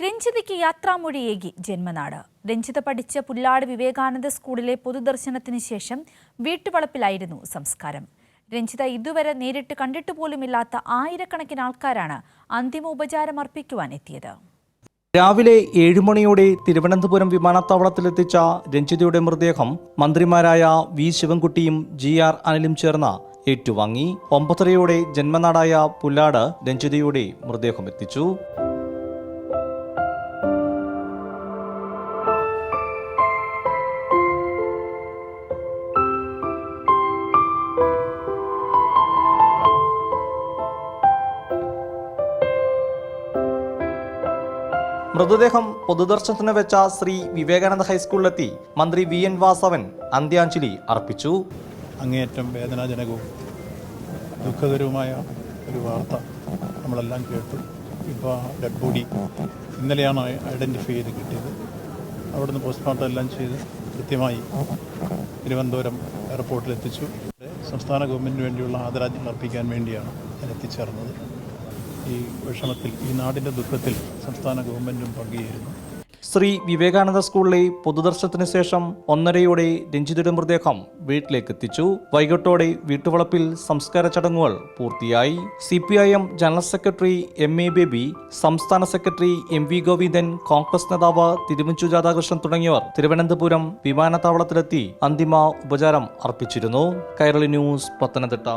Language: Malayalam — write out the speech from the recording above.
രഞ്ജിതയ്ക്ക് യാത്രാമൊഴിയേകി ജന്മനാട്. രഞ്ജിത പഠിച്ച പുല്ലാട് വിവേകാനന്ദ സ്കൂളിലെ പൊതുദർശനത്തിന് ശേഷം വീട്ടുവളപ്പിലായിരുന്നു സംസ്കാരം. രഞ്ജിത ഇതുവരെ നേരിട്ട് കണ്ടിട്ടുപോലുമില്ലാത്ത ആയിരക്കണക്കിന് ആൾക്കാരാണ് അന്തിമ ഉപചാരം അർപ്പിക്കുവാൻ എത്തിയത്. രാവിലെ 7 മണിയോടെ തിരുവനന്തപുരം വിമാനത്താവളത്തിലെത്തിച്ച രഞ്ജിതയുടെ മൃതദേഹം മന്ത്രിമാരായ വി ശിവൻകുട്ടിയും GR അനിലും ചേർന്ന് ഏറ്റുവാങ്ങി. 9:30യോടെ ജന്മനാടായ പുല്ലാട് രഞ്ജിതയുടെ മൃതദേഹം എത്തിച്ചു. മൃതദേഹം പൊതുദർശനത്തിന് വെച്ച ശ്രീ വിവേകാനന്ദ ഹൈസ്കൂളിലെത്തി മന്ത്രി VN വാസവൻ അന്ത്യാഞ്ജലി അർപ്പിച്ചു. അങ്ങേയറ്റം വേദനാജനകവും ദുഃഖകരവുമായ ഒരു വാർത്ത നമ്മളെല്ലാം കേട്ടു. ഇപ്പോൾ ഡെഡ് ബോഡി ഇന്നലെയാണ് ഐഡൻറ്റിഫൈ ചെയ്ത് കിട്ടിയത്. അവിടുന്ന് പോസ്റ്റ്മോർട്ടം എല്ലാം ചെയ്ത് കൃത്യമായി തിരുവനന്തപുരം എയർപോർട്ടിൽ എത്തിച്ചു. സംസ്ഥാന ഗവൺമെൻറ്റിന് വേണ്ടിയുള്ള ആദരാഞ്ജലി അർപ്പിക്കാൻ വേണ്ടിയാണ് ഞാൻ എത്തിച്ചേർന്നത്. ഈ വിഷമത്തിൽ, ഈ നാടിൻ്റെ ദുഃഖത്തിൽ സംസ്ഥാന ഗവൺമെൻറ്റും പങ്കുചേരുന്നു. ശ്രീ വിവേകാനന്ദ സ്കൂളിലെ പൊതുദർശനത്തിന് ശേഷം 1:30യോടെ രഞ്ജിതയുടെ മൃതദേഹം വീട്ടിലേക്ക് എത്തിച്ചു. വൈകിട്ടോടെ വീട്ടുവളപ്പിൽ സംസ്കാര ചടങ്ങുകൾ പൂർത്തിയായി. CPIM general secretary MA baby, സംസ്ഥാന സെക്രട്ടറി MV ഗോവിന്ദൻ, കോൺഗ്രസ് നേതാവ് തിരുവഞ്ചൂർ രാധാകൃഷ്ണൻ തുടങ്ങിയവർ തിരുവനന്തപുരം വിമാനത്താവളത്തിലെത്തി അന്തിമ ഉപചാരം അർപ്പിച്ചിരുന്നു. കൈരളി ന്യൂസ്, പത്തനംതിട്ട.